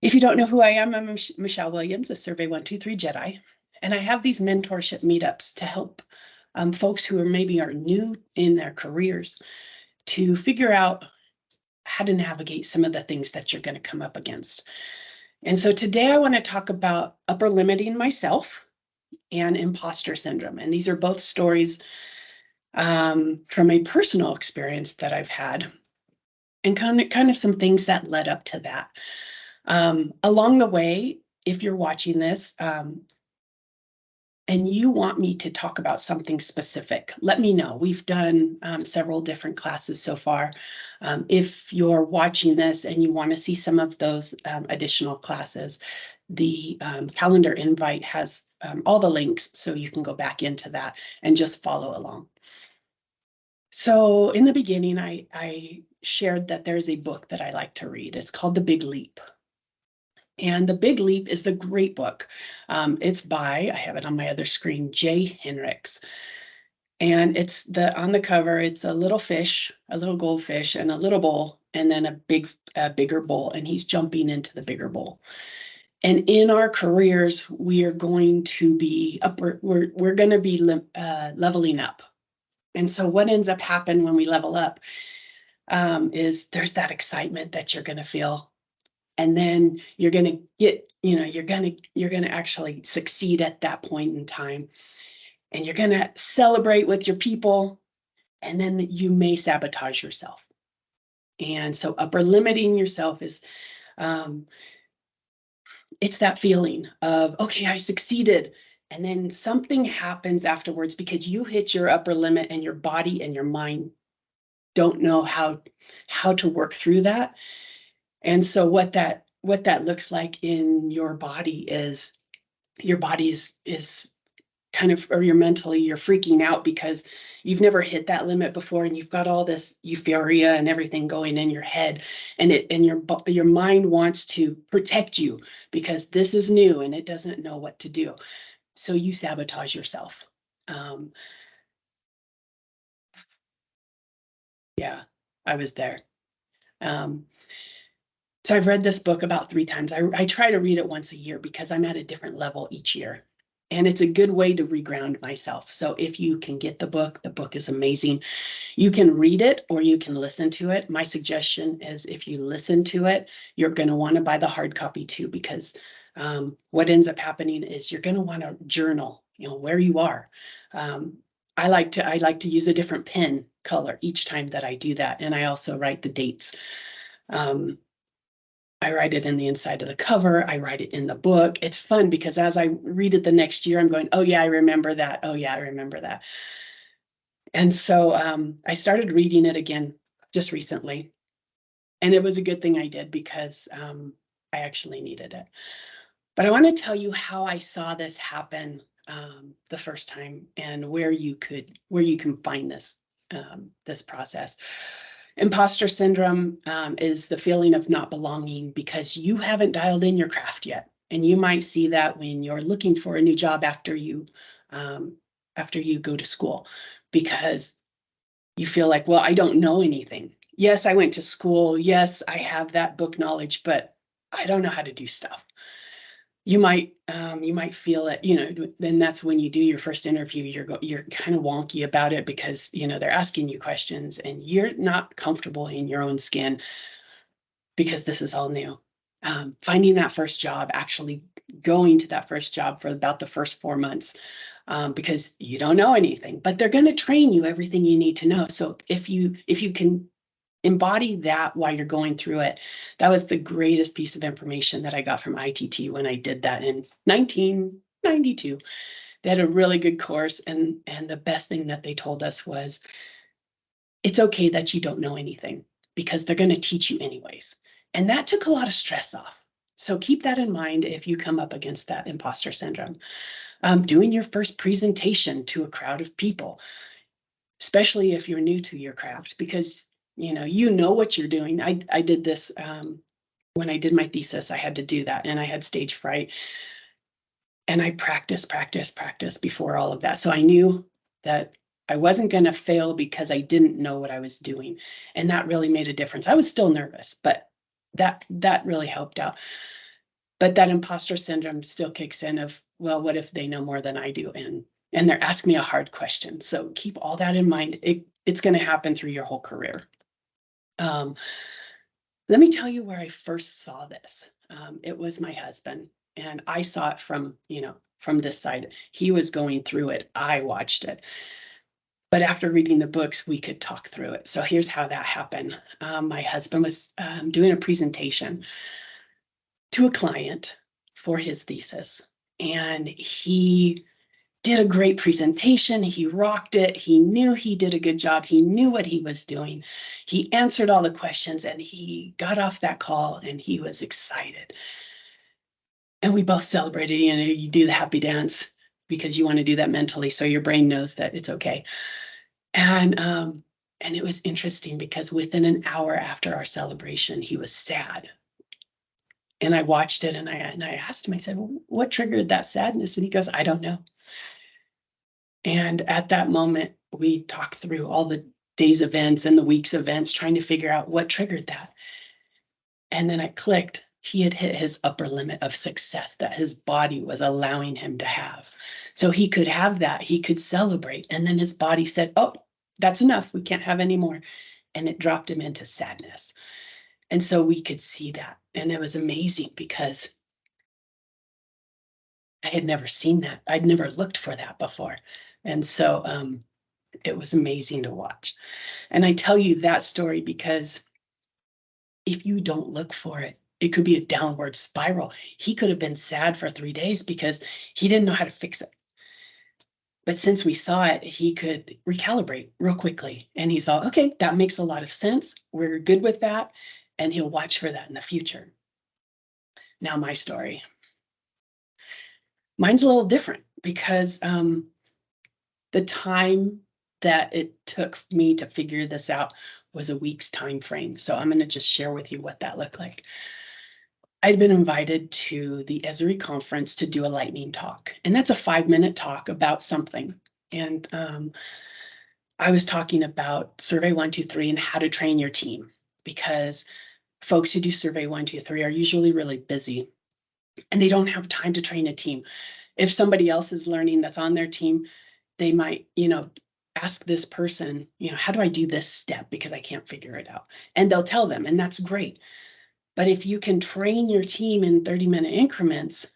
If you don't know who I am, I'm Michelle Williams, a Survey 123 Jedi, and I have these mentorship meetups to help folks who are new in their careers to figure out how to navigate some of the things that you're going to come up against. And so today I want to talk about upper limiting myself and imposter syndrome. And these are both stories from a personal experience that I've had, and kind of some things that led up to that. Along the way, if you're watching this and you want me to talk about something specific, let me know. We've done several different classes so far. If you're watching this and you want to see some of those additional classes, the calendar invite has all the links, so you can go back into that and just follow along. So in the beginning, I shared that there's a book that I like to read. It's called The Big Leap. And The Big Leap is the great book. It's by, I have it on my other screen, Jay Henricks. And it's on the cover, it's a little fish, a little goldfish, and a little bowl, and then a bigger bowl, and he's jumping into the bigger bowl. And in our careers, we are going to be we're going to be leveling up. And so what ends up happening when we level up is there's that excitement that you're going to feel. And then you're going to get, you're going to actually succeed at that point in time. And you're going to celebrate with your people. And then you may sabotage yourself. And so upper limiting yourself is, it's that feeling of, okay, I succeeded. And then something happens afterwards because you hit your upper limit and your body and your mind don't know how to work through that. And so what that looks like in your body is your body is kind of, or you're freaking out because you've never hit that limit before, and you've got all this euphoria and everything going in your head, and your mind wants to protect you because this is new and it doesn't know what to do. So you sabotage yourself. Yeah, I was there. So I've read this book about 3 times. I try to read it once a year because I'm at a different level each year. And it's a good way to reground myself. So if you can get the book is amazing. You can read it or you can listen to it. My suggestion is if you listen to it, you're going to want to buy the hard copy too, because what ends up happening is you're going to want to journal, where you are. I like to use a different pen color each time that I do that. And I also write the dates. I write it in the inside of the cover. I write it in the book. It's fun because as I read it the next year, I'm going, oh yeah, I remember that. Oh yeah, I remember that. And so I started reading it again just recently. And it was a good thing I did because I actually needed it. But I want to tell you how I saw this happen the first time and where you can find this process. Imposter syndrome is the feeling of not belonging because you haven't dialed in your craft yet. And you might see that when you're looking for a new job after you go to school, because you feel like, well, I don't know anything. Yes, I went to school. Yes, I have that book knowledge, but I don't know how to do stuff. You might feel it, then that's when you do your first interview, you're kind of wonky about it because, they're asking you questions and you're not comfortable in your own skin because this is all new. Finding that first job, actually going to that first job for about the first 4 months, because you don't know anything, but they're going to train you everything you need to know. So if you can embody that while you're going through it. That was the greatest piece of information that I got from ITT when I did that in 1992. They had a really good course, and the best thing that they told us was, it's okay that you don't know anything because they're going to teach you anyways. And that took a lot of stress off. So keep that in mind if you come up against that imposter syndrome. Doing your first presentation to a crowd of people, especially if you're new to your craft, because you know what you're doing. I did this when I did my thesis. I had to do that, and I had stage fright. And I practiced before all of that. So I knew that I wasn't going to fail because I didn't know what I was doing. And that really made a difference. I was still nervous, but that really helped out. But that imposter syndrome still kicks in of, well, what if they know more than I do? And they're asking me a hard question. So keep all that in mind. It's going to happen through your whole career. Let me tell you where I first saw this. It was my husband, and I saw it from, from this side. He was going through it. I watched it. But after reading the books, we could talk through it. So here's how that happened. My husband was doing a presentation to a client for his thesis, and he did a great presentation. He rocked it. He knew he did a good job. He knew what he was doing. He answered all the questions, and he got off that call and he was excited. And we both celebrated. You do the happy dance because you want to do that mentally, so your brain knows that it's okay. And it was interesting because within an hour after our celebration, he was sad. And I watched it, and I asked him, I said, what triggered that sadness? And he goes, I don't know. And at that moment, we talked through all the day's events and the week's events, trying to figure out what triggered that. And then it clicked. He had hit his upper limit of success that his body was allowing him to have. So he could have that. He could celebrate. And then his body said, oh, that's enough. We can't have any more. And it dropped him into sadness. And so we could see that. And it was amazing because I had never seen that. I'd never looked for that before. And so it was amazing to watch. And I tell you that story because if you don't look for it, it could be a downward spiral. He could have been sad for 3 days because he didn't know how to fix it. But since we saw it, he could recalibrate real quickly. And he saw, okay, that makes a lot of sense. We're good with that. And he'll watch for that in the future. Now, my story. Mine's a little different because the time that it took me to figure this out was a week's time frame. So I'm going to just share with you what that looked like. I'd been invited to the Esri conference to do a lightning talk, and that's a 5-minute talk about something. And I was talking about Survey 123 and how to train your team, because folks who do Survey 123 are usually really busy and they don't have time to train a team. If somebody else is learning that's on their team, they might, ask this person, how do I do this step? Because I can't figure it out. And they'll tell them, and that's great. But if you can train your team in 30-minute increments,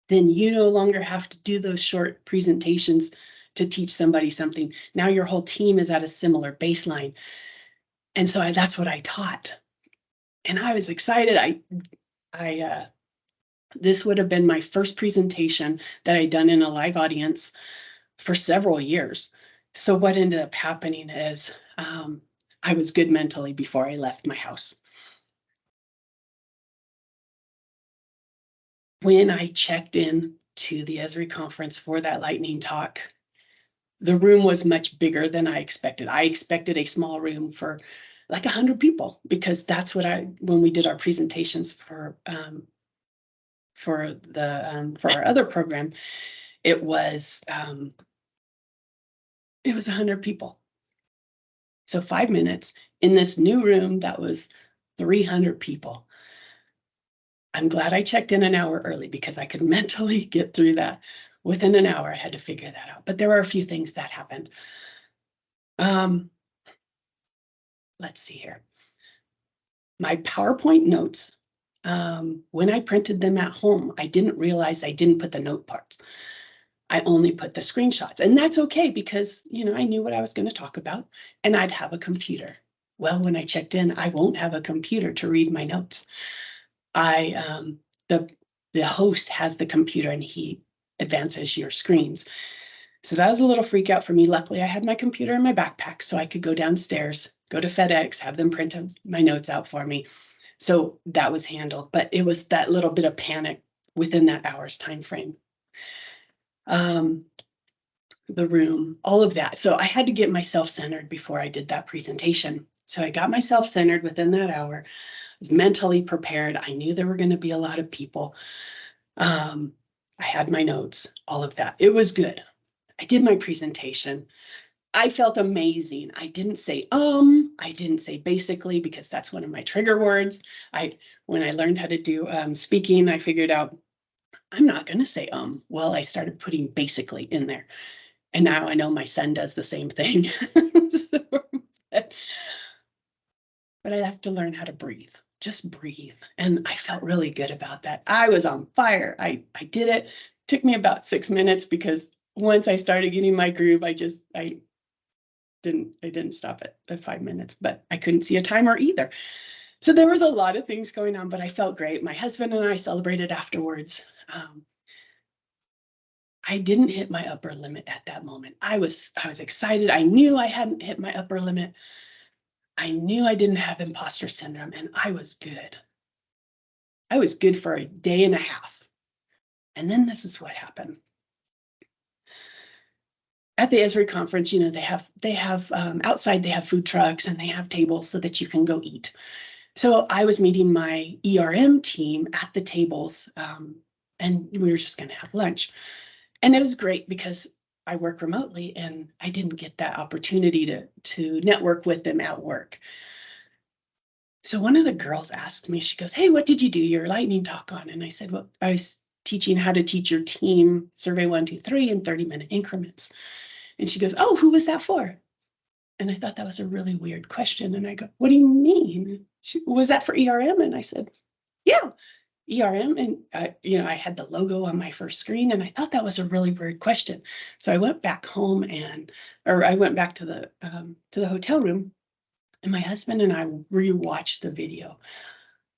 then you no longer have to do those short presentations to teach somebody something. Now your whole team is at a similar baseline. And so that's what I taught. And I was excited. This would have been my first presentation that I'd done in a live audience for several years. So what ended up happening is I was good mentally before I left my house. When I checked in to the Esri conference for that lightning talk, the room was much bigger than I expected. I expected a small room for like 100 people, because that's what when we did our presentations for our other program, it was 100 people. So 5 minutes in this new room that was 300 people. I'm glad I checked in an hour early because I could mentally get through that. Within an hour, I had to figure that out. But there were a few things that happened. Let's see here. My PowerPoint notes, when I printed them at home, I didn't realize I didn't put the note parts. I only put the screenshots, and that's okay because, I knew what I was going to talk about and I'd have a computer. Well, when I checked in, I won't have a computer to read my notes. The host has the computer and he advances your screens. So that was a little freak out for me. Luckily, I had my computer in my backpack, so I could go downstairs, go to FedEx, have them print my notes out for me. So that was handled, but it was that little bit of panic within that hour's time frame. The room, all of that. So I had to get myself centered before I did that presentation. So I got myself centered within that hour. I was mentally prepared. I knew there were going to be a lot of people. I had my notes, all of that. It was good. I did my presentation. I felt amazing. I didn't say, I didn't say basically, because that's one of my trigger words. When I learned how to do speaking, I figured out I'm not going to say, well, I started putting basically in there. And now I know my son does the same thing. So, but I have to learn how to breathe, just breathe. And I felt really good about that. I was on fire. I did it. It took me about 6 minutes because once I started getting my groove, I didn't stop at 5 minutes, but I couldn't see a timer either. So there was a lot of things going on, but I felt great. My husband and I celebrated afterwards. I didn't hit my upper limit at that moment. I was excited. I knew I hadn't hit my upper limit. I knew I didn't have imposter syndrome, and I was good. I was good for a day and a half. And then this is what happened. At the Esri conference, they have outside, they have food trucks and they have tables so that you can go eat. So I was meeting my ERM team at the tables, and we were just going to have lunch. And it was great because I work remotely and I didn't get that opportunity to network with them at work. So one of the girls asked me, she goes, "Hey, what did you do your lightning talk on?" And I said, "Well, I was teaching how to teach your team survey 1, 2, 3 in 30-minute increments." And she goes, "Oh, who was that for?" And I thought that was a really weird question. And I go, "What do you mean? Was that for ERM?" And I said, "Yeah, ERM." And I had the logo on my first screen, and I thought that was a really weird question. So I went back home or I went back to the hotel room, and my husband and I rewatched the video.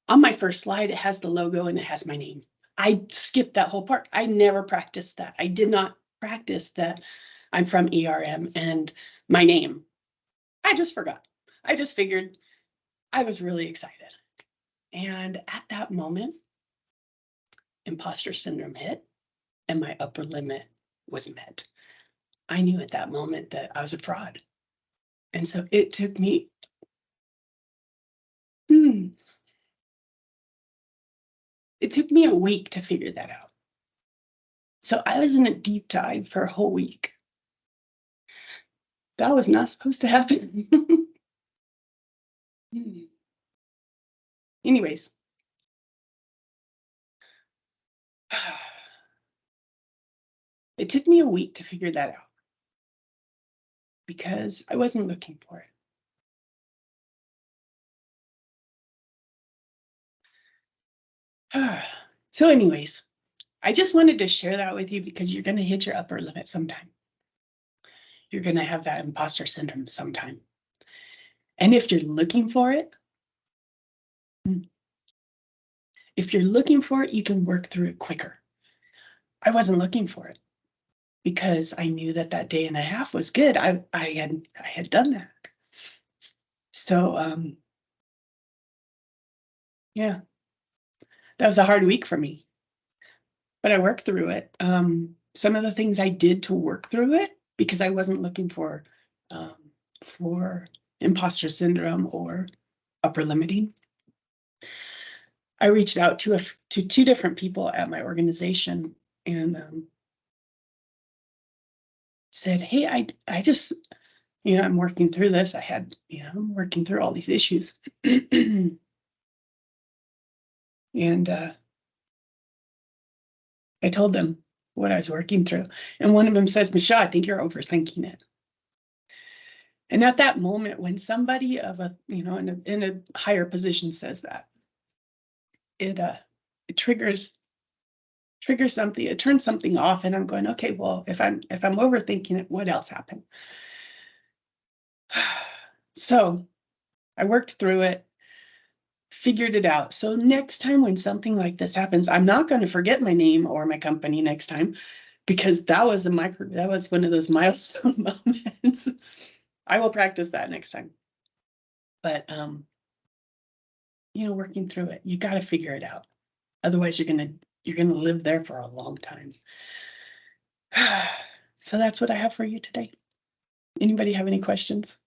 On my first slide, it has the logo and it has my name. I skipped that whole part. I never practiced that. I did not practice that I'm from ERM and my name. I just forgot. I just figured I was really excited. And at that moment, imposter syndrome hit and my upper limit was met. I knew at that moment that I was a fraud. And so it took me, a week to figure that out. So I was in a deep dive for a whole week. That was not supposed to happen. Anyways. It took me a week to figure that out because I wasn't looking for it. So anyways, I just wanted to share that with you because you're going to hit your upper limit sometime. You're going to have that imposter syndrome sometime. And if you're looking for it, you can work through it quicker. I wasn't looking for it because I knew that day and a half was good. I had done that. So, yeah, that was a hard week for me, but I worked through it. Some of the things I did to work through it, because I wasn't looking for imposter syndrome or upper limiting. I reached out to 2 different people at my organization and said, "Hey, I just, I'm working through this. I'm working through all these issues." And I told them what I was working through. And one of them says, "Michelle, I think you're overthinking it." And at that moment, when somebody of in a higher position says that, it triggers something, it turns something off, and I'm going, okay, well, if I'm overthinking it, what else happened? So I worked through it, figured it out. So next time when something like this happens, I'm not going to forget my name or my company next time, because that was one of those milestone moments. I will practice that next time. But working through it, you got to figure it out. Otherwise, you're gonna live there for a long time. So that's what I have for you today. Anybody have any questions?